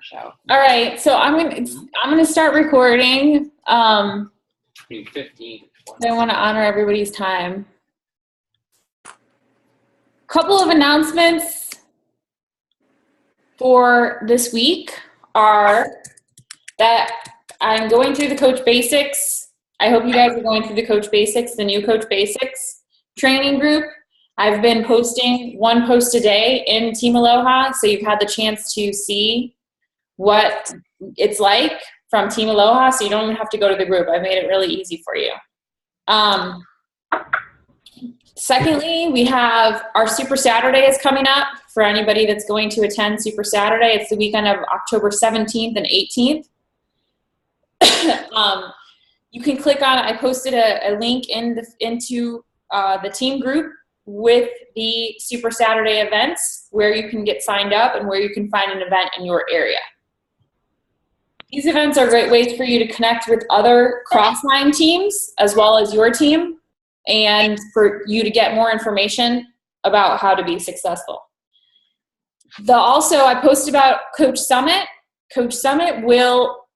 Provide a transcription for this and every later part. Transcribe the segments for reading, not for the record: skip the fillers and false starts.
show. All right, so I'm gonna start recording. 15. I want to honor everybody's time. Couple of announcements for this week are that I'm going through the Coach Basics. I hope you guys are going through the Coach Basics, the new Coach Basics training group. I've been posting one post a day in Team Aloha, so you've had the chance to see what it's like from Team Aloha, so you don't even have to go to the group. I made it really easy for you. Secondly, we have our Super Saturday is coming up for anybody that's going to attend Super Saturday. It's the weekend of October 17th and 18th. You can click on it. I posted a link into the team group with the Super Saturday events where you can get signed up and where you can find an event in your area. These events are great ways for you to connect with other cross-line teams as well as your team, and for you to get more information about how to be successful. Also, I posted about Coach Summit. Coach Summit will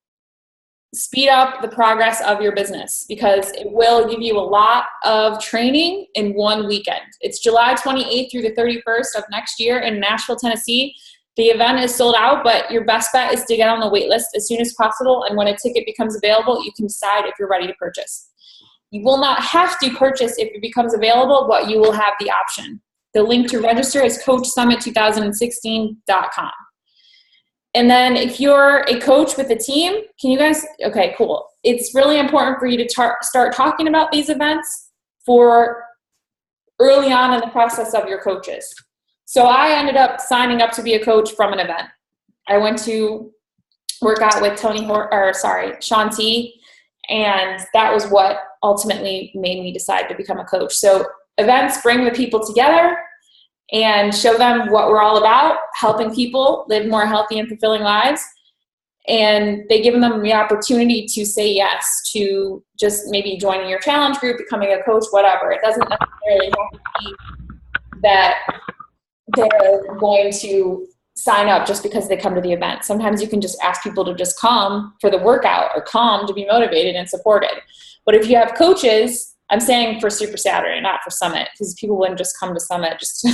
speed up the progress of your business because it will give you a lot of training in one weekend. It's July 28th through the 31st of next year in Nashville, Tennessee. The event is sold out, but your best bet is to get on the wait list as soon as possible, and when a ticket becomes available, you can decide if you're ready to purchase. You will not have to purchase if it becomes available, but you will have the option. The link to register is coachsummit2016.com. And then if you're a coach with a team, can you guys, okay, cool. It's really important for you to start talking about these events for early on in the process of your coaches. So I ended up signing up to be a coach from an event. I went to work out with Sean T, and that was what ultimately made me decide to become a coach. So events bring the people together and show them what we're all about, helping people live more healthy and fulfilling lives. And they give them the opportunity to say yes to just maybe joining your challenge group, becoming a coach, whatever. It doesn't necessarily have to be that they're going to sign up just because they come to the event. Sometimes you can just ask people to just come for the workout or come to be motivated and supported. But if you have coaches, I'm saying for Super Saturday, not for Summit, because people wouldn't just come to Summit just to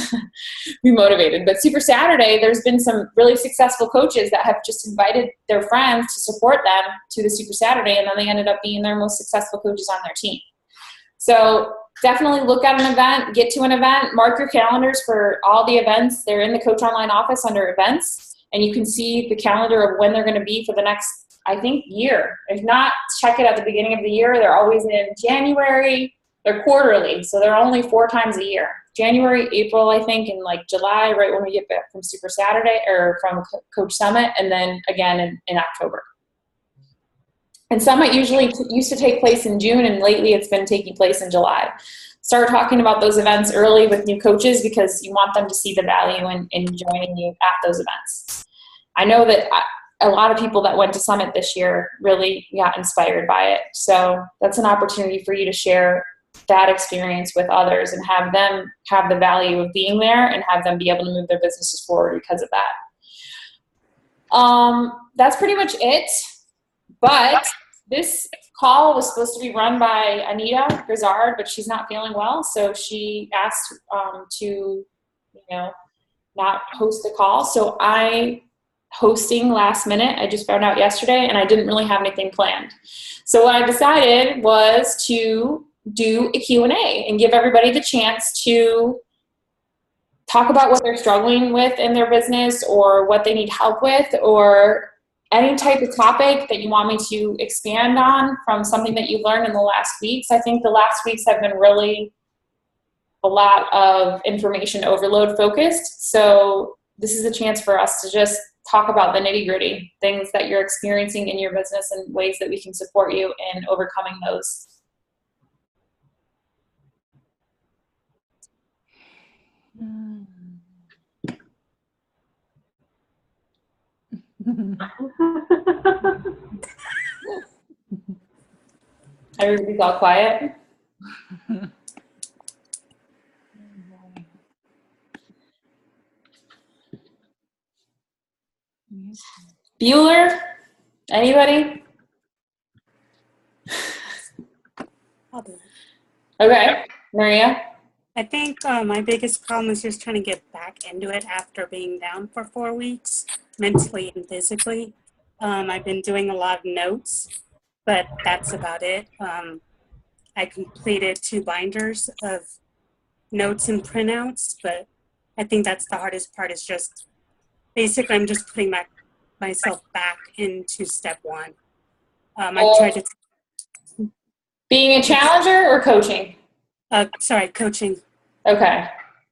be motivated. But Super Saturday, there's been some really successful coaches that have just invited their friends to support them to the Super Saturday, and then they ended up being their most successful coaches on their team. So definitely look at an event, get to an event, mark your calendars for all the events. They're in the Coach Online office under events, and you can see the calendar of when they're going to be for the next, I think, year. If not, check it at the beginning of the year. They're always in January. They're quarterly, so they're only 4 times a year. January, April, I think, and like July, right when we get back from Super Saturday or from Coach Summit, and then again in October. And Summit usually used to take place in June, and lately it's been taking place in July. Start talking about those events early with new coaches because you want them to see the value in joining you at those events. I know that a lot of people that went to Summit this year really got inspired by it. So that's an opportunity for you to share that experience with others and have them have the value of being there and have them be able to move their businesses forward because of that. That's pretty much it. But this call was supposed to be run by Anita Grizzard, but she's not feeling well. So she asked to, not host the call. So hosting last minute. I just found out yesterday, and I didn't really have anything planned. So what I decided was to do a Q&A and give everybody the chance to talk about what they're struggling with in their business or what they need help with, or any type of topic that you want me to expand on from something that you learned in the last weeks. I think the last weeks have been really a lot of information overload focused. So this is a chance for us to just talk about the nitty-gritty things that you're experiencing in your business and ways that we can support you in overcoming those. Everybody's all quiet. Bueller? Anybody? I'll do it. Okay. Maria? I think my biggest problem is just trying to get back into it after being down for 4 weeks, mentally and physically. I've been doing a lot of notes, but that's about it. I completed 2 binders of notes and printouts, but I think that's the hardest part is just basically I'm just putting myself back into step 1. I've tried to, Being a challenger or coaching? coaching, Okay.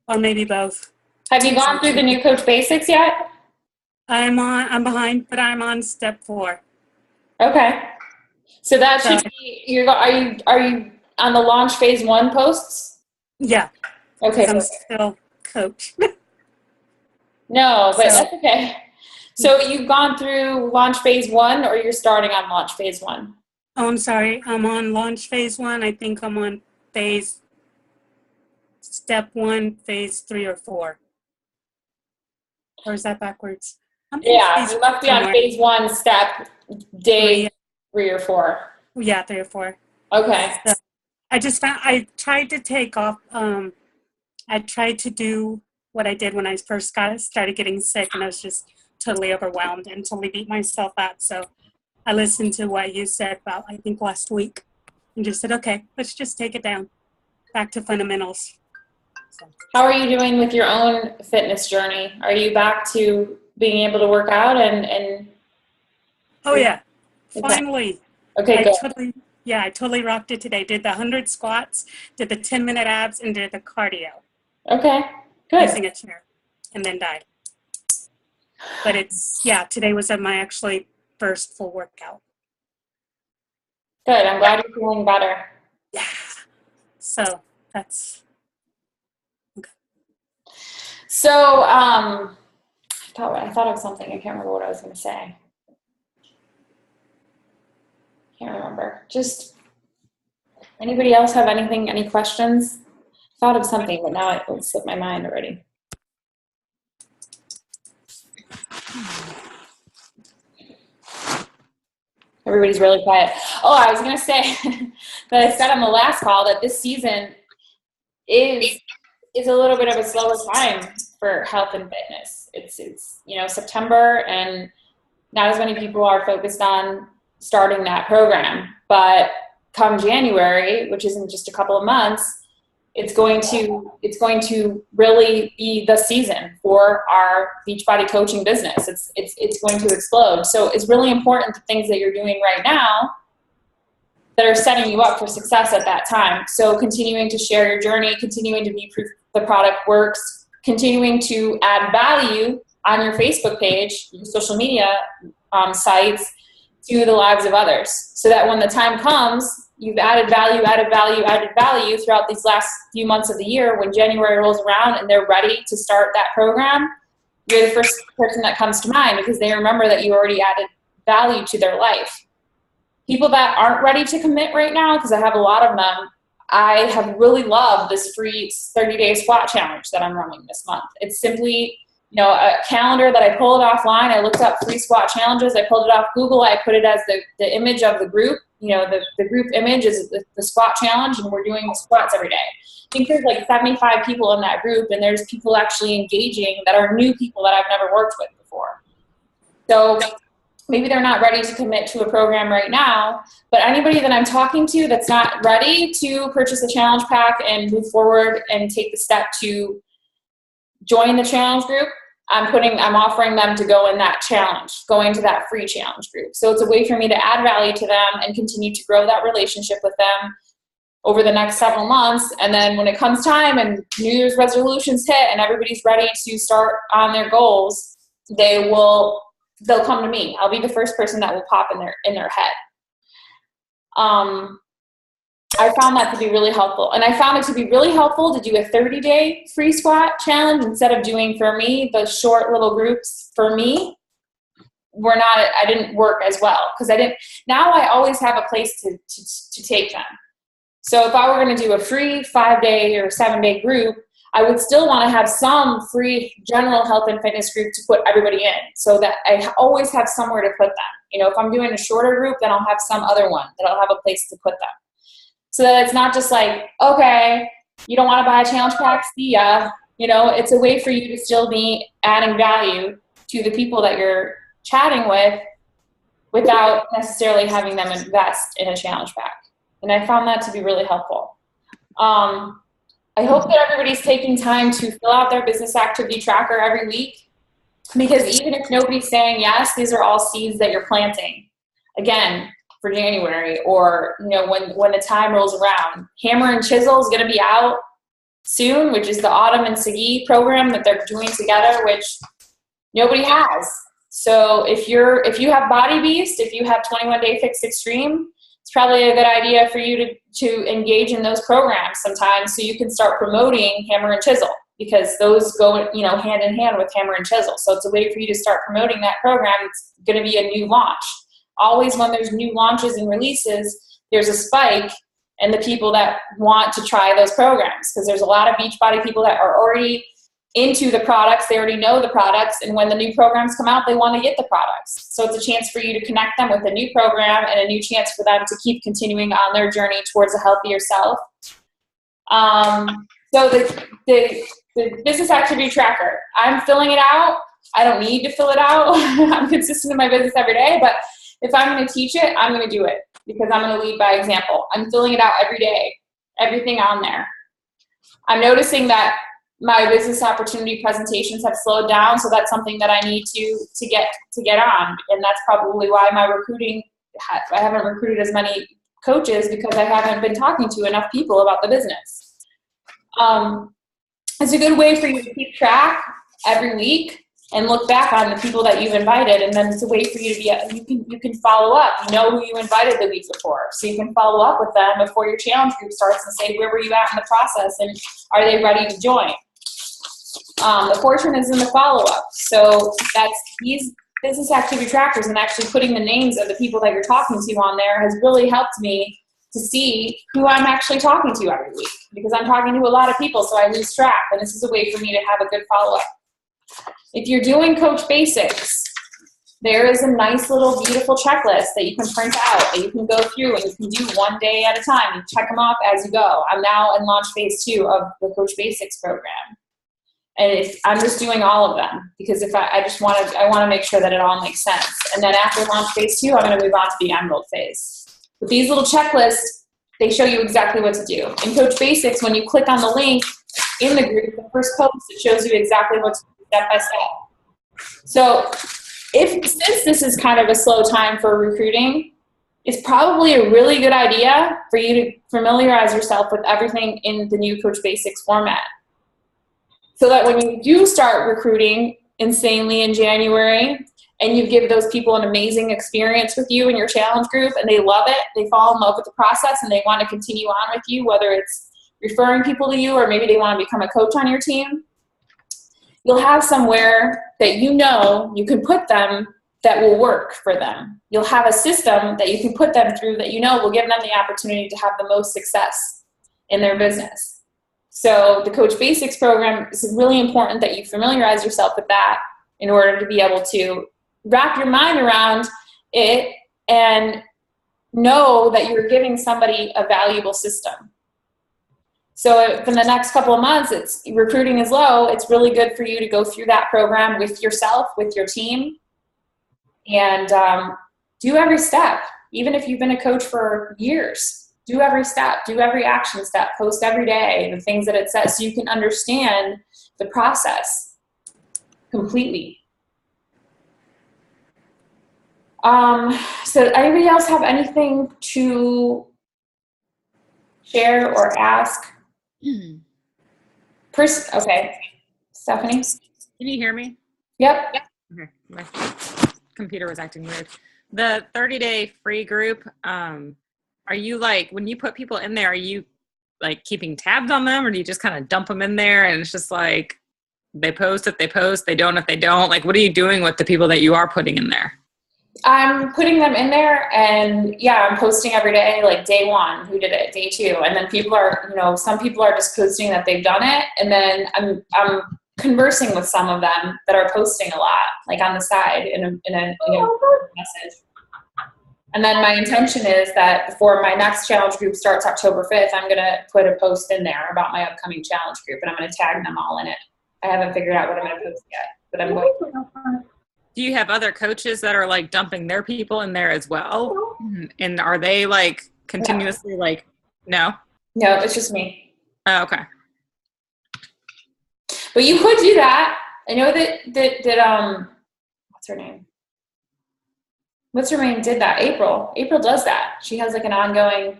or maybe both. Have you gone through the new Coach Basics yet? I'm behind, but I'm on step 4. Okay. So that So, should be, are you on the launch phase 1 posts? yeah, Okay. because I'm still coach. No, but So, that's okay. So you've gone through launch phase 1 or you're starting on launch phase 1? oh, I'm sorry. I'm on launch phase 1. I think I'm on step 1, phase 3 or 4. Or is that backwards? I'm in Yeah, phase you must be on somewhere. phase 1, step day 3. 3 or 4. Yeah, 3 or 4. Okay. So I tried to take off. I tried to do what I did when I first started getting sick, and I was just totally overwhelmed and totally beat myself up. So I listened to what you said about, I think, last week, and just said, okay, let's just take it down, back to fundamentals. So. How are you doing with your own fitness journey? Are you back to being able to work out and Oh yeah, okay. finally. Okay, good. I totally rocked it today. Did the 100 squats, did the 10-minute abs, and did the cardio. Okay, good. Using a chair, and then died. But today was my actually first full workout. Good. I'm glad you're feeling better. Yeah. So that's okay. So, I thought of something. I can't remember what I was going to say. Can't remember. Just anybody else have anything? Any questions? Thought of something, but now it slipped my mind already. Everybody's really quiet. Oh, I was going to say that I said on the last call that this season is a little bit of a slower time for health and fitness. It's September, and not as many people are focused on starting that program. But come January, which isn't just a couple of months, it's going to really be the season for our Beachbody coaching business. It's going to explode. So it's really important the things that you're doing right now that are setting you up for success at that time. So continuing to share your journey, continuing to be proof the product works, continuing to add value on your Facebook page, your social media sites to the lives of others, so that when the time comes, you've added value throughout these last few months of the year. When January rolls around and they're ready to start that program, you're the first person that comes to mind because they remember that you already added value to their life. People that aren't ready to commit right now, because I have a lot of them, I have really loved this free 30-day squat challenge that I'm running this month. It's simply, a calendar that I pulled offline. I looked up free squat challenges. I pulled it off Google. I put it as the image of the group. The group image is the squat challenge, and we're doing the squats every day. I think there's like 75 people in that group, and there's people actually engaging that are new people that I've never worked with before. So maybe they're not ready to commit to a program right now, but anybody that I'm talking to that's not ready to purchase a challenge pack and move forward and take the step to join the challenge group, I'm offering them to go in that challenge, go into that free challenge group. So it's a way for me to add value to them and continue to grow that relationship with them over the next several months. And then when it comes time and New Year's resolutions hit and everybody's ready to start on their goals, they'll come to me. I'll be the first person that will pop in their head. I found that to be really helpful. And I found it to be really helpful to do a 30-day free squat challenge instead of doing, for me, the short little groups for me I didn't work as well because now I always have a place to take them. So if I were going to do a free 5-day or 7-day group, I would still want to have some free general health and fitness group to put everybody in, so that I always have somewhere to put them. You know, if I'm doing a shorter group, then I'll have some other one that I'll have a place to put them. So that it's not just like, okay, you don't want to buy a challenge pack, see ya. You know, it's a way for you to still be adding value to the people that you're chatting with without necessarily having them invest in a challenge pack. And I found that to be really helpful. I hope that everybody's taking time to fill out their business activity tracker every week, because even if nobody's saying yes, these are all seeds that you're planting. Again, for January, or, you know, when the time rolls around. Hammer and Chisel is going to be out soon, which is the Autumn and Sagi program that they're doing together, which nobody has. So if you have Body Beast, if you have 21 Day Fix Extreme, it's probably a good idea for you to engage in those programs sometimes, so you can start promoting Hammer and Chisel, because those go, you know, hand in hand with Hammer and Chisel. So it's a way for you to start promoting that program. It's going to be a new launch. Always when there's new launches and releases, there's a spike in the people that want to try those programs, because there's a lot of Beachbody people that are already into the products. They already know the products, and when the new programs come out, they want to get the products. So it's a chance for you to connect them with a new program and a new chance for them to keep continuing on their journey towards a healthier self. So the business activity tracker, I'm filling it out. I don't need to fill it out. I'm consistent in my business every day, but if I'm going to teach it, I'm going to do it, because I'm going to lead by example. I'm filling it out every day, everything on there. I'm noticing that my business opportunity presentations have slowed down, so that's something that I need to get on, and that's probably why my recruiting, I haven't recruited as many coaches, because I haven't been talking to enough people about the business. It's a good way for you to keep track every week and look back on the people that you've invited, and then it's a way for you to be, you can follow up. You know who you invited the week before, so you can follow up with them before your challenge group starts and say, where were you at in the process, and are they ready to join? The portion is in the follow-up. So that's these business activity trackers, and actually putting the names of the people that you're talking to on there has really helped me to see who I'm actually talking to every week, because I'm talking to a lot of people, so I lose track, and this is a way for me to have a good follow-up. If you're doing Coach Basics, there is a nice little beautiful checklist that you can print out, that you can go through, and you can do one day at a time. You check them off as you go. I'm now in launch phase 2 of the Coach Basics program. And I'm just doing all of them, because if I want to make sure that it all makes sense. And then after launch phase 2, I'm going to move on to the Emerald phase. But these little checklists, they show you exactly what to do. In Coach Basics, when you click on the link in the group, the first post, it shows you exactly what to do step by step. So since this is kind of a slow time for recruiting, it's probably a really good idea for you to familiarize yourself with everything in the new Coach Basics format, so that when you do start recruiting insanely in January, and you give those people an amazing experience with you and your challenge group, and they love it, they fall in love with the process, and they want to continue on with you, whether it's referring people to you or maybe they want to become a coach on your team, you'll have somewhere that you know you can put them that will work for them. You'll have a system that you can put them through that you know will give them the opportunity to have the most success in their business. So the Coach Basics program, is really important that you familiarize yourself with that in order to be able to wrap your mind around it and know that you're giving somebody a valuable system. So for the next couple of months, recruiting is low. It's really good for you to go through that program with yourself, with your team, and do every step. Even if you've been a coach for years, do every step, do every action step, post every day, the things that it says, so you can understand the process completely. So anybody else have anything to share or ask? Okay, Stephanie? Can you hear me? Yep. Okay. My computer was acting weird. The 30-day free group, are you like, when you put people in there, are you like keeping tabs on them, or do you just kind of dump them in there and it's just like they post if they post, they don't if they don't? Like, what are you doing with the people that you are putting in there? I'm putting them in there, and yeah, I'm posting every day, like day 1, who did it, day 2, and then people are, some people are just posting that they've done it, and then I'm conversing with some of them that are posting a lot, like on the side in a message. And then my intention is that before my next challenge group starts October 5th, I'm going to put a post in there about my upcoming challenge group, and I'm going to tag them all in it. I haven't figured out what I'm going to post yet, but I'm going to. Do you have other coaches that are like dumping their people in there as well? And are they like continuously like, no? No, it's just me. Oh, okay. But you could do that. I know that what's her name? What's her name did that? April. April does that. She has like an ongoing,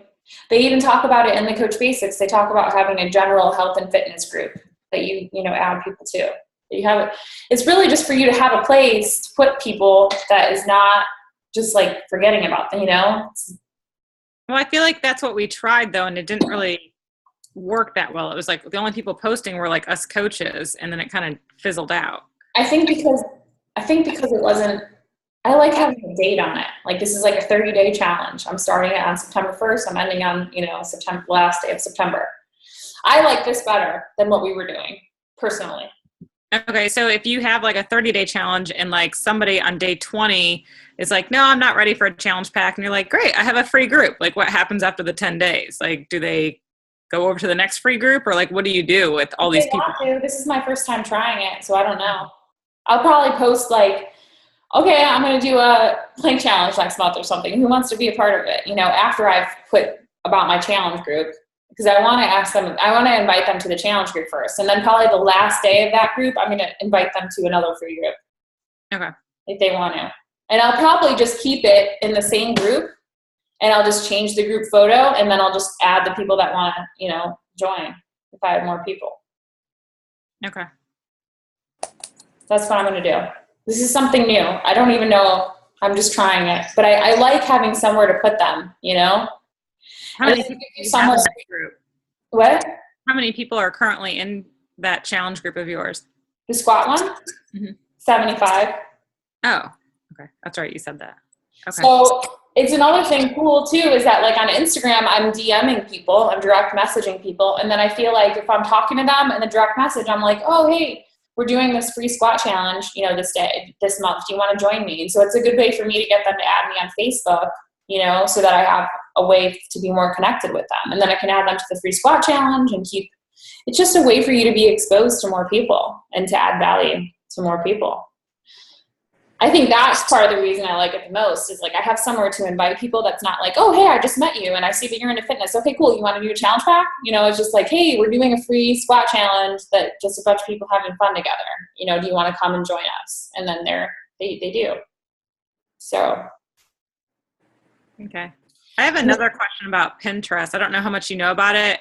they even talk about it in the Coach Basics. They talk about having a general health and fitness group that you add people to. You have, it's really just for you to have a place to put people that is not just like forgetting about them, Well, I feel like that's what we tried though, and it didn't really work that well. It was like the only people posting were like us coaches, and then it kind of fizzled out. I think because it wasn't, I like having a date on it. Like this is like a 30-day challenge. I'm starting it on September 1st. I'm ending on, September, last day of September. I like this better than what we were doing personally. Okay, so if you have like a 30-day challenge and like somebody on day 20 is like, no, I'm not ready for a challenge pack, and you're like, great, I have a free group. Like what happens after the 10 days? Like do they go over to the next free group, or like what do you do with all these people? This is my first time trying it, so I don't know. I'll probably post like, okay, I'm going to do a plank challenge next month or something. Who wants to be a part of it? After I've put about my challenge group. Because I want to invite them to the challenge group first. And then probably the last day of that group, I'm going to invite them to another free group. Okay. If they want to. And I'll probably just keep it in the same group, and I'll just change the group photo, and then I'll just add the people that want to, join if I have more people. Okay. That's what I'm going to do. This is something new. I don't even know. I'm just trying it. But I like having somewhere to put them, How many people have in that group? What? How many people are currently in that challenge group of yours? The squat one? Mm-hmm. 75. Oh, okay. That's right. You said that. Okay. So it's another thing cool too is that like on Instagram, I'm DMing people, I'm direct messaging people. And then I feel like if I'm talking to them in the direct message, I'm like, oh, hey, we're doing this free squat challenge, this month. Do you want to join me? And so it's a good way for me to get them to add me on Facebook, so that I have a way to be more connected with them. And then I can add them to the free squat challenge and it's just a way for you to be exposed to more people and to add value to more people. I think that's part of the reason I like it the most is like I have somewhere to invite people that's not like, oh, hey, I just met you and I see that you're into fitness. Okay, cool. You want to do a challenge pack? It's just like, hey, we're doing a free squat challenge that just a bunch of people having fun together. Do you want to come and join us? And then they do. So. Okay. I have another question about Pinterest. I don't know how much you know about it.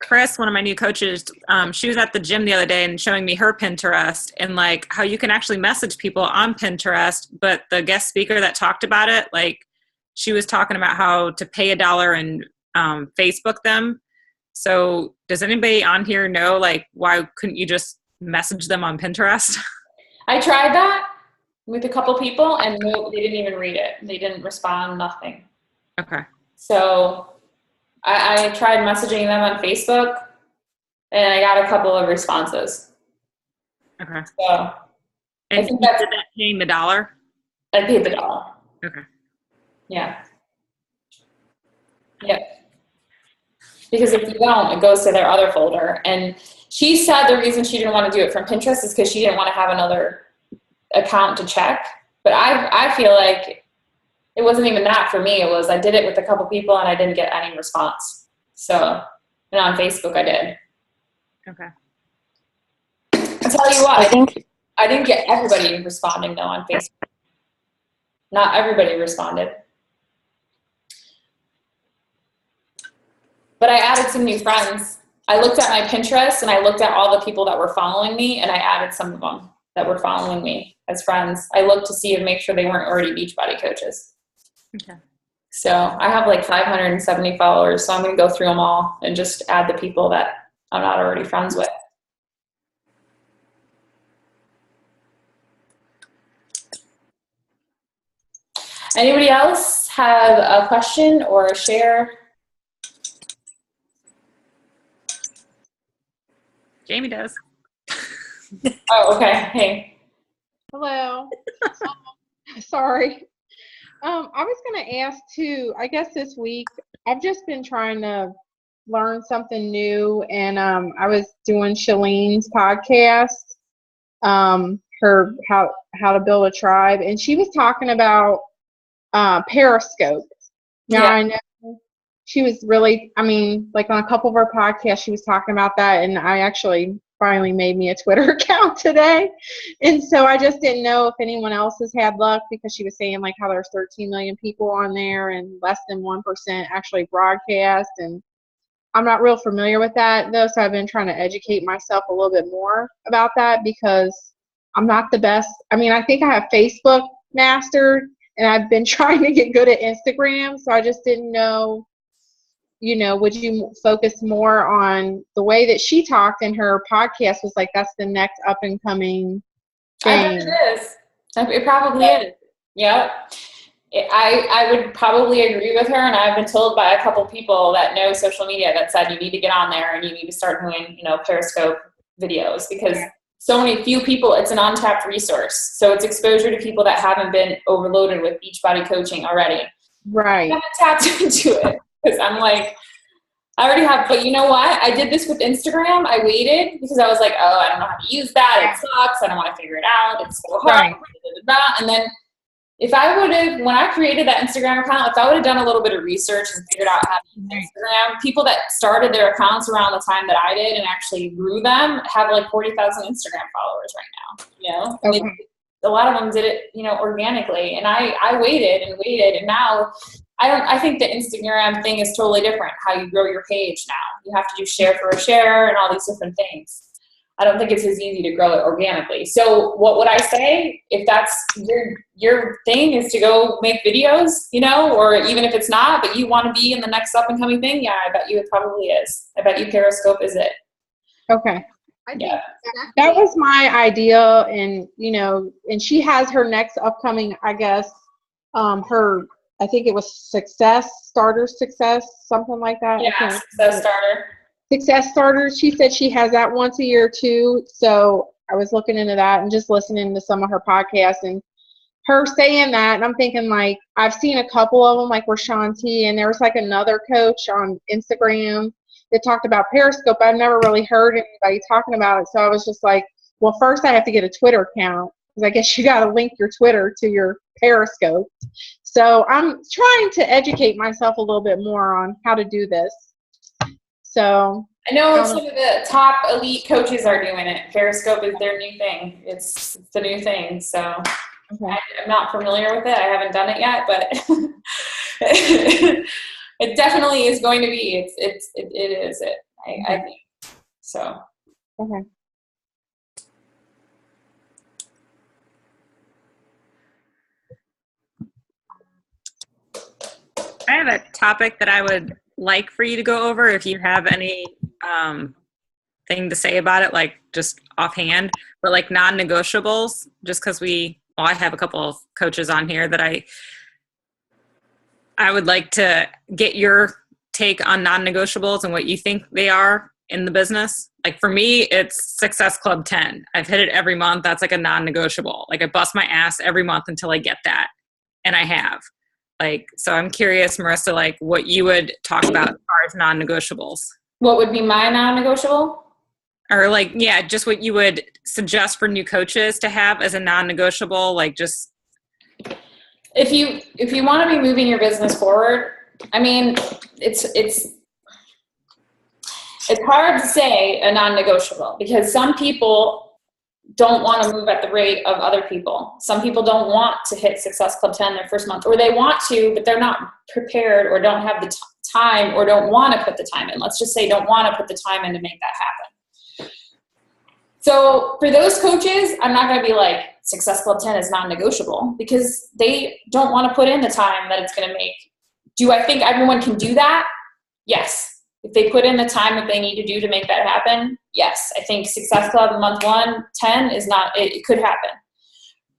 Chris, one of my new coaches, she was at the gym the other day and showing me her Pinterest and like how you can actually message people on Pinterest, but the guest speaker that talked about it, like she was talking about how to pay $1 and Facebook them. So does anybody on here know like why couldn't you just message them on Pinterest? I tried that with a couple people and they didn't even read it. They didn't respond, nothing. Okay. So I tried messaging them on Facebook, and I got a couple of responses. Okay. So and I think that's paying the $1. I paid the $1. Okay. Yeah. Yep. Because if you don't, it goes to their other folder. And she said the reason she didn't want to do it from Pinterest is because she didn't want to have another account to check. But I feel like it wasn't even that for me. It was I did it with a couple people and I didn't get any response. So, and on Facebook I did. Okay. I'll tell you what, I didn't get everybody responding though on Facebook. Not everybody responded. But I added some new friends. I looked at my Pinterest and I looked at all the people that were following me and I added some of them that were following me as friends. I looked to see and make sure they weren't already Beachbody coaches. Okay. So I have like 570 followers, so I'm going to go through them all and just add the people that I'm not already friends with. Anybody else have a question or a share? Jamie does. Oh, okay. Hey. Hello. Sorry. I was going to ask too, I guess this week, I've just been trying to learn something new, and I was doing Shalene's podcast, her how to build a tribe, and she was talking about Periscope. Now, Yeah. I know she was really, I mean, like on a couple of her podcasts, she was talking about that, and I actually finally made me a Twitter account today. And so I just didn't know if anyone else has had luck, because she was saying like how there's 13 million people on there and less than 1% actually broadcast. And I'm not real familiar with that though, so I've been trying to educate myself a little bit more about that, because I'm not the best. I mean, I think I have Facebook mastered, and I've been trying to get good at Instagram, so I just didn't know, you know, would you focus more on the way that she talked in her podcast was like, that's the next up and coming I thing. bet it is. It probably is. Yep. I would probably agree with her, and I've been told by a couple people that know social media that said you need to get on there and you need to start doing, you know, Periscope videos, because so many few people, it's an untapped resource. So it's exposure to people that haven't been overloaded with Beachbody coaching already. Right. I haven't tapped into it because I'm like, I already have, but you know what? I did this with Instagram. I waited because I was like, oh, I don't know how to use that. It sucks. I don't want to figure it out. It's so hard. Right. And then if I would have, when I created that Instagram account, if I would have done a little bit of research and figured out how to use Instagram, people that started their accounts around the time that I did and actually grew them have like 40,000 Instagram followers right now. You know, Okay. a lot of them did it, you know, organically. And I waited and waited, and now I think the Instagram thing is totally different. How you grow your page now, you have to do share for a share and all these different things. I don't think it's as easy to grow it organically. So what would I say? If that's your thing is to go make videos, you know, or even if it's not, but you want to be in the next up and coming thing, yeah, I bet you it probably is. I bet you Periscope is it. Okay. I think Yeah. That was my idea, and you know, and she has her next upcoming, I guess, I think it was Success, something like that. Yeah, Success Starter. Success Starters. She said she has that once a year too. So I was looking into that and just listening to some of her podcasts, and her saying that, and I'm thinking like, I've seen a couple of them, like Rashawn T, and there was like another coach on Instagram that talked about Periscope. I've never really heard anybody talking about it. So I was just like, well, first I have to get a Twitter account, because I guess you got to link your Twitter to your Periscope. So I'm trying to educate myself a little bit more on how to do this. So I know some of the top elite coaches are doing it. Periscope is their new thing. It's the new thing. So okay. I'm not familiar with it. I haven't done it yet, but it definitely is going to be. It is it. I think so. Okay. I have a topic that I would like for you to go over if you have any thing to say about it, like just offhand, but like non-negotiables, just because I have a couple of coaches on here that I would like to get your take on non-negotiables and what you think they are in the business. Like for me, it's Success Club 10. I've hit it every month. That's like a non-negotiable. Like I bust my ass every month until I get that. And I have. Like, so I'm curious, Marissa, like what you would talk about as far as non-negotiables. What would be my non-negotiable? Or like, yeah, just what you would suggest for new coaches to have as a non-negotiable, like just. If you want to be moving your business forward, I mean, it's hard to say a non-negotiable, because some people don't want to move at the rate of other people. Some people don't want to hit Success Club 10 their first month, or they want to, but they're not prepared or don't have the time or don't want to put the time in. Let's just say don't want to put the time in to make that happen. So for those coaches, I'm not going to be like Success Club 10 is non-negotiable, because they don't want to put in the time that it's going to make. Do I think everyone can do that? Yes. If they put in the time that they need to do to make that happen, yes. I think Success Club month 1, 10 is not, it could happen.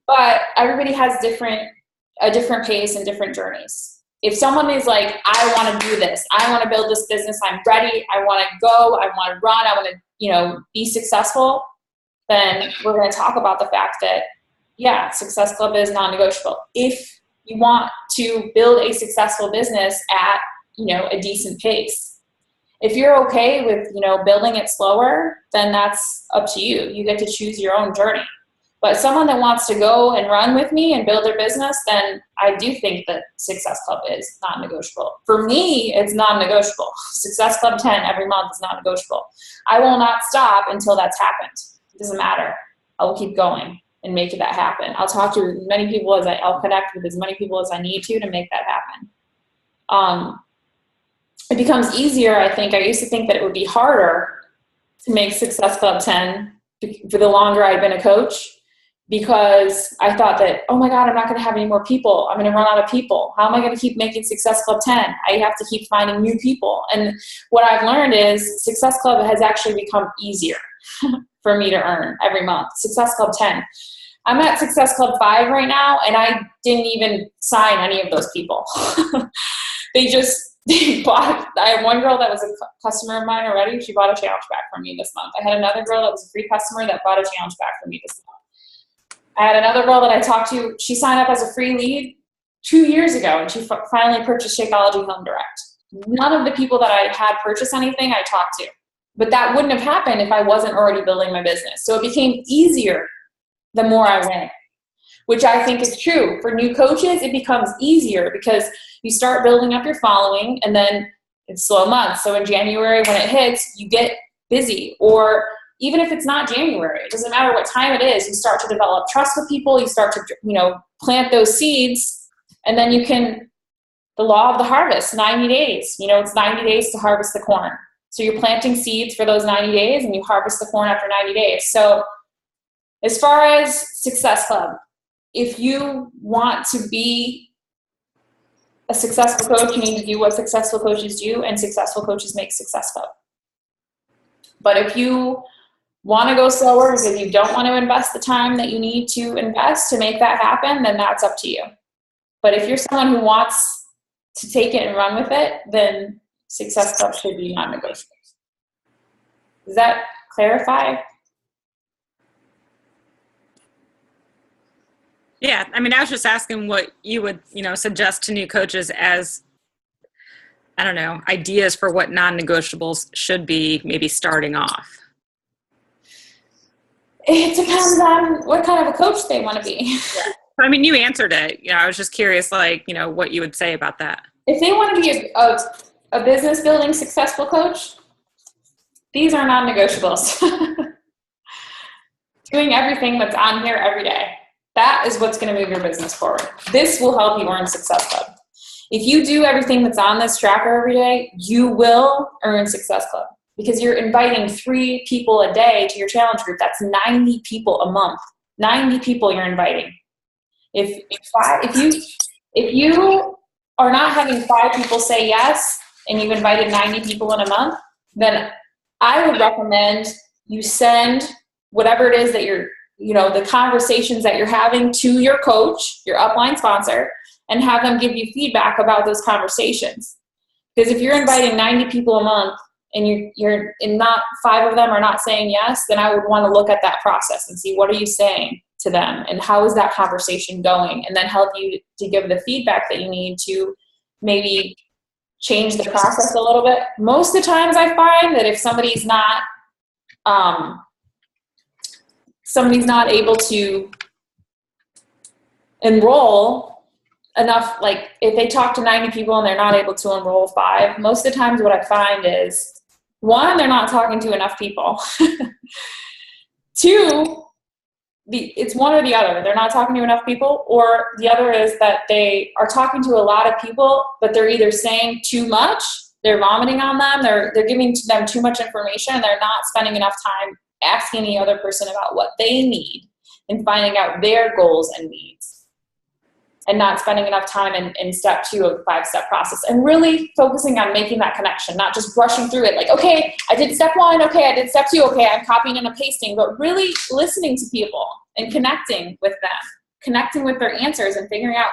But everybody has different a different pace and different journeys. If someone is like, I want to do this, I want to build this business, I'm ready, I want to go, I want to run, I want to, be successful, then we're going to talk about the fact that, yeah, Success Club is non-negotiable. If you want to build a successful business at, a decent pace. If you're okay with, building it slower, then that's up to you. You get to choose your own journey. But someone that wants to go and run with me and build their business, then I do think that Success Club is non-negotiable. For me, it's non-negotiable. Success Club 10 every month is non-negotiable. I will not stop until that's happened. It doesn't matter. I will keep going and make that happen. I'll talk to as many people I'll connect with as many people as I need to make that happen. It becomes easier, I think. I used to think that it would be harder to make Success Club 10 for the longer I'd been a coach, because I thought that, oh my God, I'm not going to have any more people. I'm going to run out of people. How am I going to keep making Success Club 10? I have to keep finding new people. And what I've learned is Success Club has actually become easier for me to earn every month. Success Club 10. I'm at Success Club 5 right now, and I didn't even sign any of those people. They bought, I had one girl that was a customer of mine already. She bought a challenge pack from me this month. I had another girl that was a free customer that bought a challenge pack from me this month. I had another girl that I talked to. She signed up as a free lead 2 years ago, and she finally purchased Shakeology Home Direct. None of the people that I had purchased anything I talked to. But that wouldn't have happened if I wasn't already building my business. So it became easier the more I went, which I think is true. For new coaches, it becomes easier because you start building up your following, and then it's slow months. So in January, when it hits, you get busy. Or even if it's not January, it doesn't matter what time it is, you start to develop trust with people, you start to, plant those seeds, and then the law of the harvest, 90 days, it's 90 days to harvest the corn. So you're planting seeds for those 90 days, and you harvest the corn after 90 days. So as far as Success Club, if you want to be a successful coach, you need to do what successful coaches do, and successful coaches make Success Club. But if you want to go slower because you don't want to invest the time that you need to invest to make that happen, then that's up to you. But if you're someone who wants to take it and run with it, then Success Club should be non-negotiable. Does that clarify? Yeah, I mean, I was just asking what you would, suggest to new coaches as, I don't know, ideas for what non-negotiables should be maybe starting off. It depends on what kind of a coach they want to be. Yeah. I mean, you answered it. I was just curious, what you would say about that. If they want to be a business building successful coach, these are non-negotiables. Doing everything that's on here every day. That is what's going to move your business forward. This will help you earn Success Club. If you do everything that's on this tracker every day, you will earn Success Club because you're inviting 3 people a day to your challenge group. That's 90 people a month. 90 people you're inviting. If you are not having 5 people say yes and you've invited 90 people in a month, then I would recommend you send whatever it is that you're the conversations that you're having to your coach, your upline sponsor, and have them give you feedback about those conversations. Because if you're inviting 90 people a month and you're not 5 of them are not saying yes, then I would want to look at that process and see what are you saying to them and how is that conversation going, and then help you to give the feedback that you need to maybe change the process a little bit. Most of the times I find that if somebody's not able to enroll enough, like if they talk to 90 people and they're not able to enroll 5, most of the times what I find is, 1, they're not talking to enough people. 2, it's one or the other. They're not talking to enough people, or the other is that they are talking to a lot of people, but they're either saying too much, they're vomiting on them, they're giving them too much information, and they're not spending enough time asking the other person about what they need and finding out their goals and needs, and not spending enough time in step 2 of the 5-step process, and really focusing on making that connection, not just brushing through it like, okay, I did step 1, okay, I did step 2, okay, I'm copying and I'm pasting, but really listening to people and connecting with them, connecting with their answers and figuring out,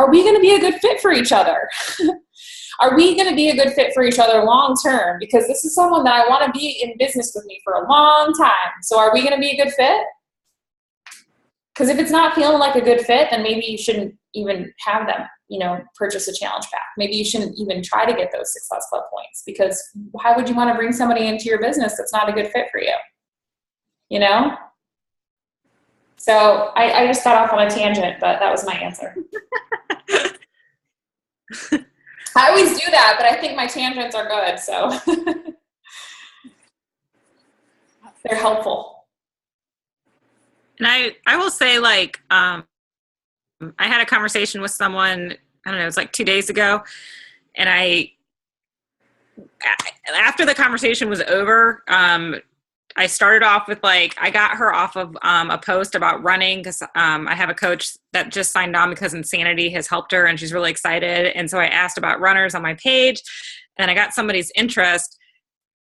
are we going to be a good fit for each other? Are we going to be a good fit for each other long term? Because this is someone that I want to be in business with me for a long time. So are we going to be a good fit? Because if it's not feeling like a good fit, then maybe you shouldn't even have them, purchase a challenge pack. Maybe you shouldn't even try to get those Success Club points, because why would you want to bring somebody into your business that's not a good fit for you? So I just got off on a tangent, but that was my answer. I always do that, but I think my tangents are good, so they're helpful. And I will say, I had a conversation with someone, I don't know, it was like 2 days ago, and after the conversation was over, I started off with I got her off of a post about running, because I have a coach that just signed on because Insanity has helped her and she's really excited. And so I asked about runners on my page, and I got somebody's interest.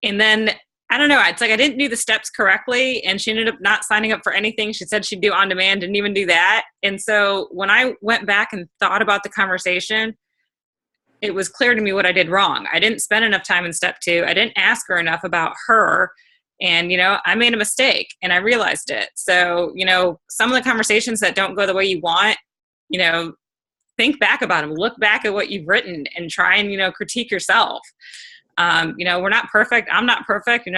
And then, I don't know, it's I didn't do the steps correctly, and she ended up not signing up for anything. She said she'd do on demand, didn't even do that. And so when I went back and thought about the conversation, it was clear to me what I did wrong. I didn't spend enough time in step 2. I didn't ask her enough about her. And, I made a mistake, and I realized it. So, some of the conversations that don't go the way you want, think back about them, look back at what you've written, and try and, critique yourself. We're not perfect. I'm not perfect.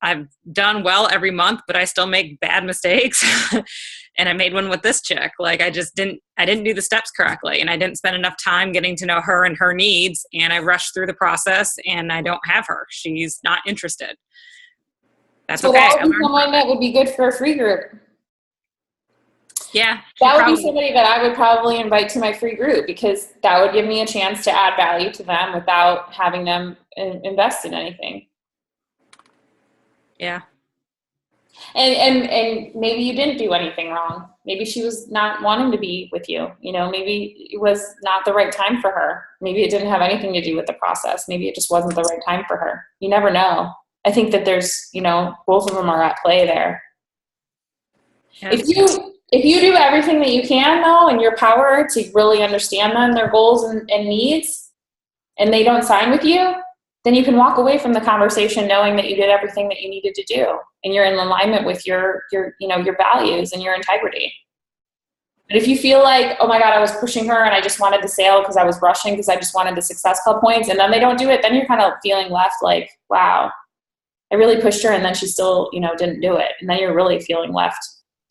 I've done well every month, but I still make bad mistakes. And I made one with this chick. I didn't do the steps correctly, and I didn't spend enough time getting to know her and her needs. And I rushed through the process, and I don't have her. She's not interested. That's so okay. that would be someone that would be good for a free group. Yeah. That would be somebody that I would probably invite to my free group, because that would give me a chance to add value to them without having them invest in anything. Yeah. And maybe you didn't do anything wrong. Maybe she was not wanting to be with you. Maybe it was not the right time for her. Maybe it didn't have anything to do with the process. Maybe it just wasn't the right time for her. You never know. I think that there's, both of them are at play there. Yeah. If you do everything that you can, though, in your power to really understand them, their goals and needs, and they don't sign with you, then you can walk away from the conversation knowing that you did everything that you needed to do, and you're in alignment with your values and your integrity. But if you feel like, oh my God, I was pushing her and I just wanted the sale because I was rushing because I just wanted the Success Club points, and then they don't do it, then you're kind of feeling left like, wow, I really pushed her and then she still, didn't do it. And then you're really feeling left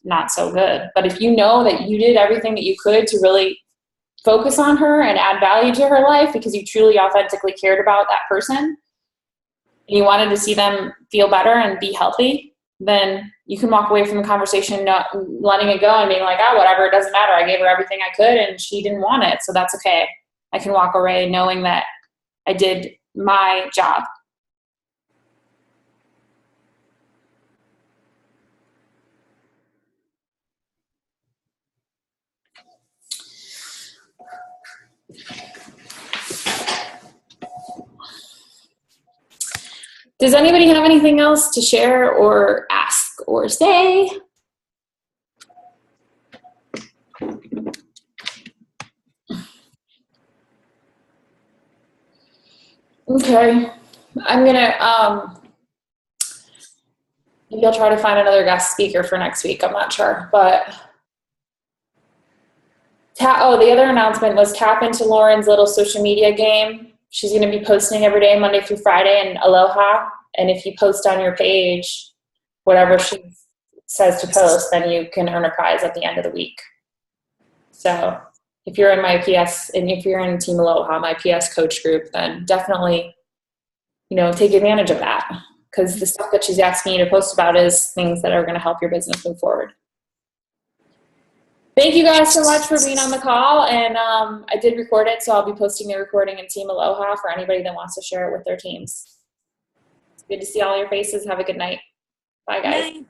not so good. But if you know that you did everything that you could to really focus on her and add value to her life because you truly authentically cared about that person and you wanted to see them feel better and be healthy, then you can walk away from the conversation not letting it go and being like, oh, whatever, it doesn't matter. I gave her everything I could and she didn't want it, so that's okay. I can walk away knowing that I did my job. Does anybody have anything else to share or ask or say? Okay, I'm gonna maybe I'll try to find another guest speaker for next week. I'm not sure, but the other announcement was tap into Lauren's little social media game. She's going to be posting every day, Monday through Friday, in Aloha. And if you post on your page, whatever she says to post, then you can earn a prize at the end of the week. So if you're in my PS, and if you're in Team Aloha, my PS coach group, then definitely, take advantage of that. Because the stuff that she's asking you to post about is things that are going to help your business move forward. Thank you guys so much for being on the call, and I did record it, so I'll be posting the recording in Team Aloha for anybody that wants to share it with their teams. It's good to see all your faces. Have a good night. Bye, guys. Bye.